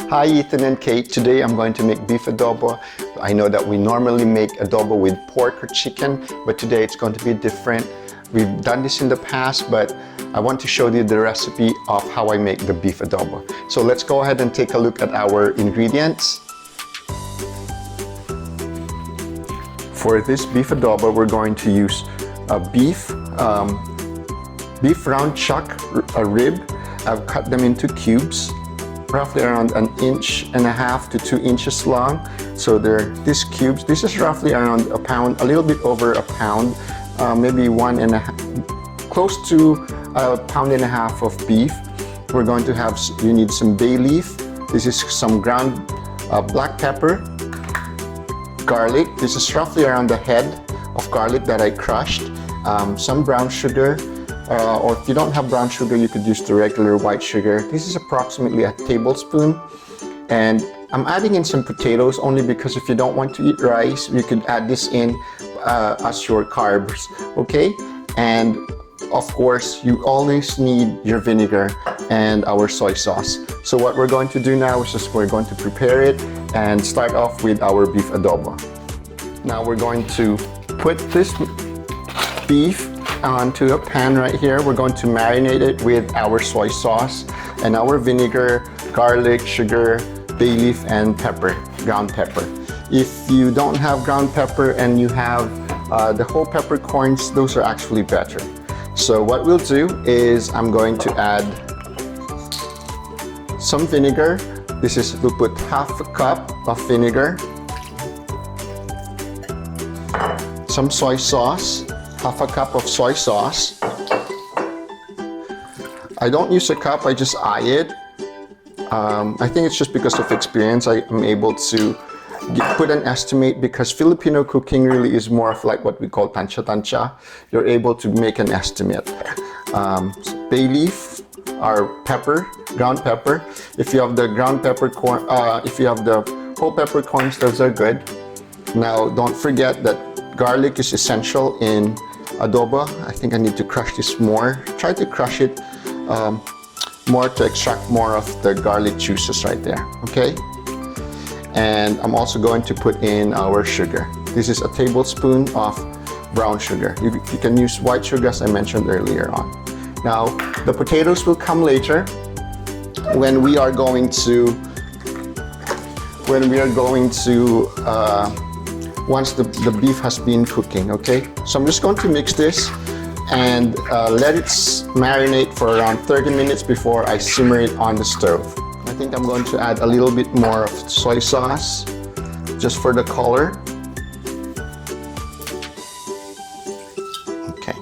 Hi Ethan and Kate, today I'm going to make beef adobo. I know that we normally make adobo with pork or chicken, but today it's going to be different. We've done this in the past, but I want to show you the recipe of how I make the beef adobo. So let's go ahead and take a look at our ingredients. For this beef adobo, we're going to use beef round chuck, a rib. I've cut them into cubes, roughly around 1.5 to 2 inches long. So they're these cubes. This is roughly around a pound, a little bit over a pound, maybe 1.5, close to 1.5 pounds of beef. We're going to have, you need some bay leaf. This is some ground black pepper, garlic. This is roughly around the head of garlic that I crushed. Some brown sugar, or if you don't have brown sugar, you could use the regular white sugar. This is approximately a tablespoon. And I'm adding in some potatoes only because if you don't want to eat rice, you could add this in as your carbs, okay? And of course, you always need your vinegar and our soy sauce. So what we're going to do now is just we're going to prepare it and start off with our beef adobo. Now we're going to put this beef onto a pan right here. We're going to marinate it with our soy sauce and our vinegar, garlic, sugar, bay leaf, and pepper, ground pepper. If you don't have ground pepper and you have the whole peppercorns, those are actually better. So what we'll do is I'm going to add some vinegar. We'll put half a cup of vinegar, some soy sauce, half a cup of soy sauce. I don't use a cup, I just eye it. I think it's just because of experience I am able to put an estimate, because Filipino cooking really is more of like what we call tansya-tansya. You're able to make an estimate. Bay leaf, or pepper, ground pepper. If you have the ground peppercorn, if you have the whole peppercorns, those are good. Now don't forget that garlic is essential in adobo. I think I need to crush this more. Try to crush it more to extract more of the garlic juices right there, okay? And I'm also going to put in our sugar. This is a tablespoon of brown sugar. You can use white sugar as I mentioned earlier on. Now, the potatoes will come later when we are going to, once the beef has been cooking, okay? So I'm just going to mix this and let it marinate for around 30 minutes before I simmer it on the stove. I think I'm going to add a little bit more of soy sauce just for the color. Okay,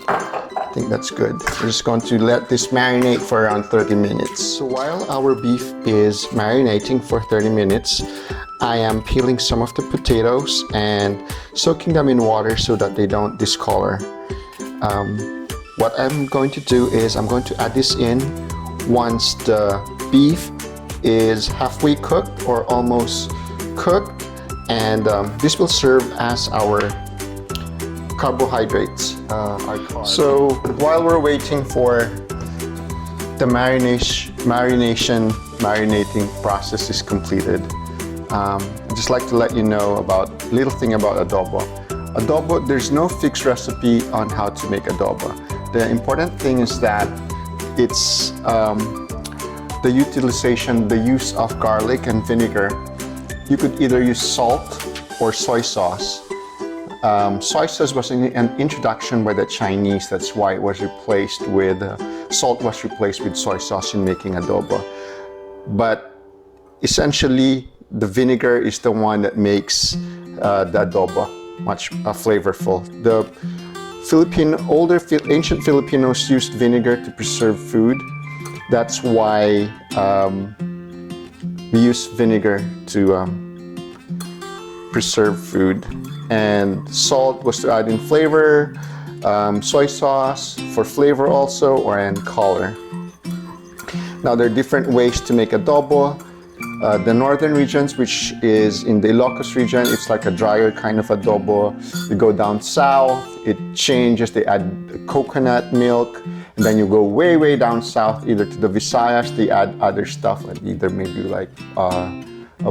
I think that's good. We're just going to let this marinate for around 30 minutes. So while our beef is marinating for 30 minutes, I am peeling some of the potatoes and soaking them in water so that they don't discolor. What I'm going to do is I'm going to add this in once the beef is halfway cooked or almost cooked, and this will serve as our carbohydrates, our carbs. So while we're waiting for the marinating process is completed, I'd just like to let you know about a little thing about adobo. Adobo, there's no fixed recipe on how to make adobo. The important thing is that it's the use of garlic and vinegar. You could either use salt or soy sauce. Soy sauce was an introduction by the Chinese. That's why it was replaced with, salt was replaced with soy sauce in making adobo. But essentially, the vinegar is the one that makes the adobo much flavorful. The ancient Filipinos used vinegar to preserve food. That's why we use vinegar to preserve food. And salt was to add in flavor, soy sauce for flavor also, and color. Now there are different ways to make adobo. The northern regions, which is in the Ilocos region, it's like a drier kind of adobo. You go down south, it changes, they add coconut milk, And then you go way down south, either to the Visayas. They add other stuff, like either maybe like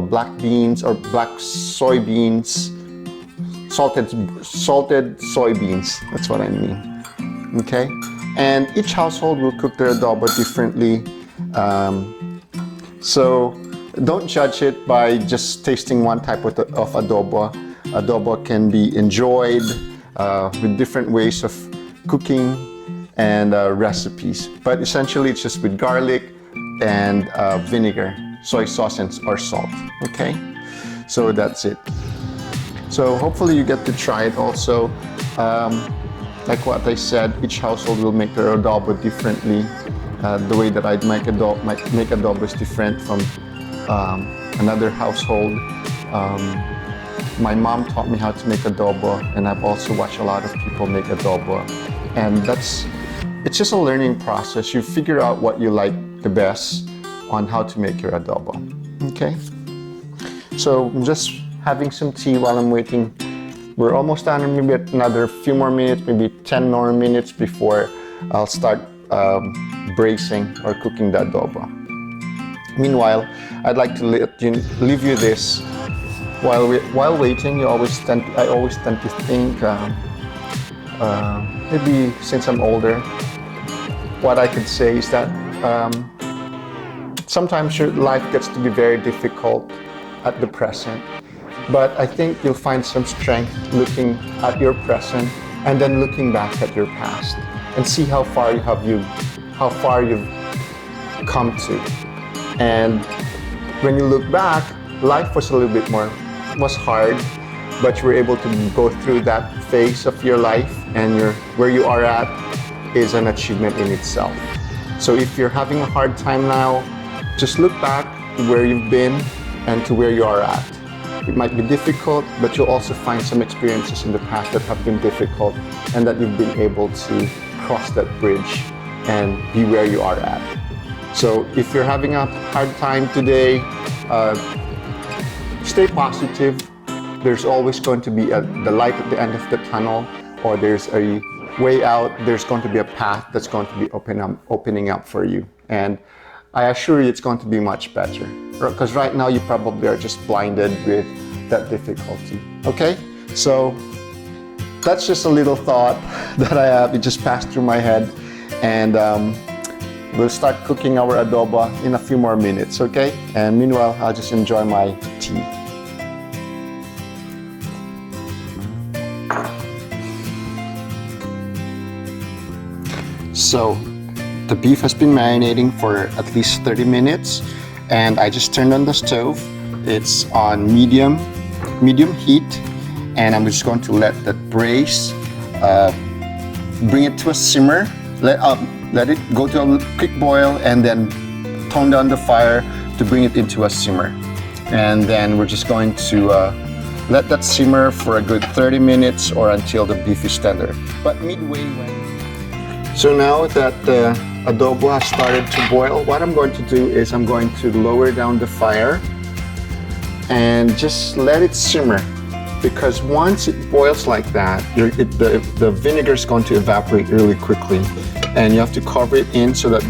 black beans or black soybeans, salted soybeans. That's what I mean. Okay, and each household will cook their adobo differently. So don't judge it by just tasting one type of adobo. Adobo can be enjoyed with different ways of cooking and recipes. But essentially, it's just with garlic and vinegar, soy sauce, or salt. Okay, so that's it. So hopefully you get to try it also. Like what I said, each household will make their adobo differently. The way that I'd make adobo is different from another household. My mom taught me how to make adobo, and I've also watched a lot of people make adobo. And it's just a learning process. You figure out what you like the best on how to make your adobo. Okay? So I'm just having some tea while I'm waiting. We're almost done, maybe another few more minutes, maybe 10 more minutes before I'll start braising or cooking the adobo. Meanwhile, I'd like to leave you this. While waiting, I always tend to think, maybe since I'm older, what I could say is that sometimes your life gets to be very difficult at the present. But I think you'll find some strength looking at your present and then looking back at your past and see how far you've come to. And when you look back, life was was hard, but you were able to go through that phase of your life, and where you are at is an achievement in itself. So if you're having a hard time now, just look back to where you've been and to where you are at. It might be difficult, but you'll also find some experiences in the past that have been difficult and that you've been able to cross that bridge and be where you are at. So if you're having a hard time today, stay positive. There's always going to be the light at the end of the tunnel, or there's a way out. There's going to be a path that's going to be opening up for you. And I assure you it's going to be much better, because right now you probably are just blinded with that difficulty. Okay, so that's just a little thought that I have. It just passed through my head, and we'll start cooking our adobo in a few more minutes. Okay, and meanwhile I'll just enjoy my tea. So the beef has been marinating for at least 30 minutes, and I just turned on the stove. It's on medium heat, and I'm just going to let that braise, bring it to a simmer, let it go to a quick boil, and then tone down the fire to bring it into a simmer. And then we're just going to let that simmer for a good 30 minutes or until the beef is tender. But midway So now that the adobo has started to boil, what I'm going to do is I'm going to lower down the fire and just let it simmer, because once it boils like that, the vinegar is going to evaporate really quickly, and you have to cover it in so that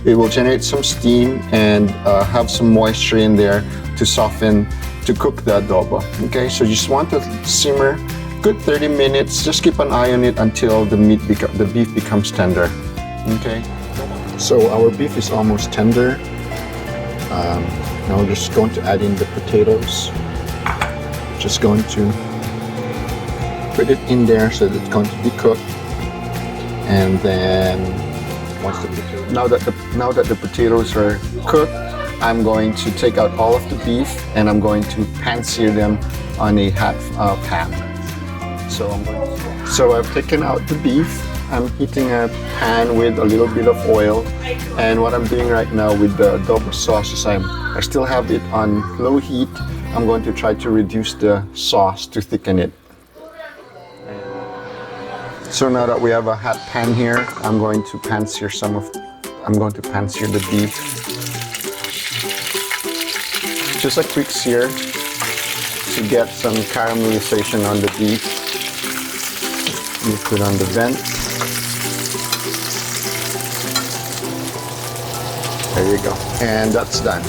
it will generate some steam and have some moisture in there to soften, to cook the adobo. Okay, so you just want to simmer good 30 minutes. Just keep an eye on it until the beef becomes tender. Okay, so our beef is almost tender. Now we're just going to add in the potatoes. Just going to put it in there so that it's going to be cooked. And then now that the potatoes are cooked, I'm going to take out all of the beef and I'm going to pan sear them on a hot pan. So I've taken out the beef. I'm heating a pan with a little bit of oil, and what I'm doing right now with the adobo sauce is I still have it on low heat. I'm going to try to reduce the sauce to thicken it. So now that we have a hot pan here, I'm going to pan sear the beef. Just a quick sear to get some caramelization on the beef. You put on the vent. There you go. And that's done.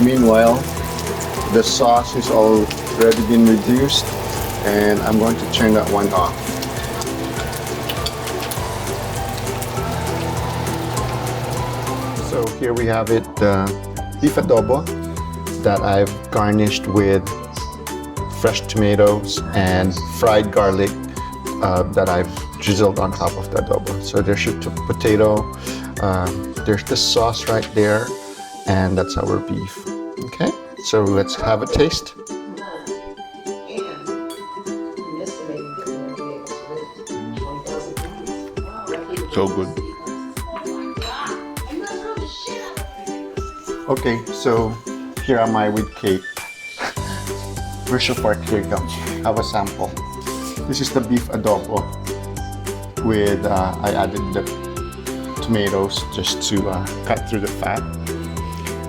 Meanwhile, the sauce is already been reduced, and I'm going to turn that one off. So here we have it, beef adobo that I've garnished with fresh tomatoes and fried garlic that I've drizzled on top of the adobo. So there's your potato, there's the sauce right there, and that's our beef. Okay, so let's have a taste. So good. Okay, so here am I with cake. Where's your fork? Here you go. Have a sample. This is the beef adobo with, I added the tomatoes just to cut through the fat.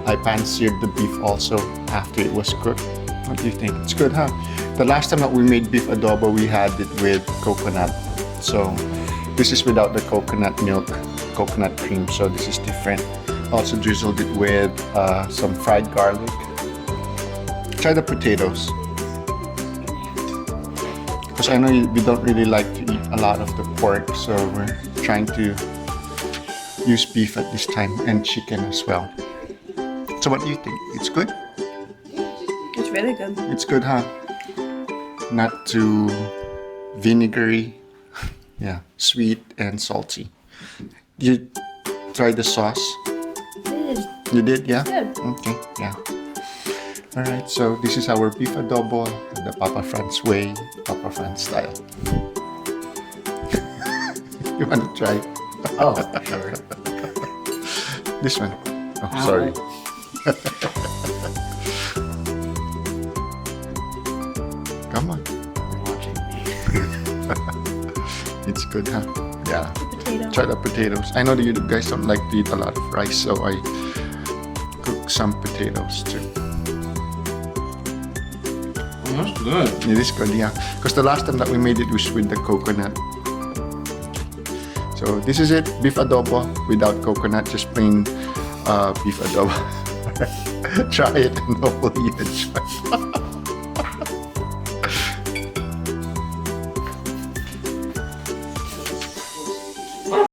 I pan-seared the beef also after it was cooked. What do you think? It's good, huh? The last time that we made beef adobo, we had it with coconut. So this is without the coconut milk, coconut cream, so this is different. Also drizzled it with some fried garlic. Try the potatoes. Because I know we don't really like to eat a lot of the pork, so we're trying to use beef at this time and chicken as well. So what do you think? It's good? It's really good. It's good, huh? Not too vinegary. Yeah, sweet and salty. You tried the sauce? You did, yeah? Good. Okay, yeah. Alright, so this is our beef adobo, the Papa Fran's way, Papa Fran's style. You want to try? Oh, sure. This one. Oh, sorry. Come on. You're watching me. It's good, huh? Yeah. Potato. Try the potatoes. I know that you guys don't like to eat a lot of rice, so I cook some potatoes too. Oh, that's good. It is good, yeah. Because the last time that we made it was with the coconut. So this is it, beef adobo without coconut, just plain beef adobo. Try it and hopefully you enjoy.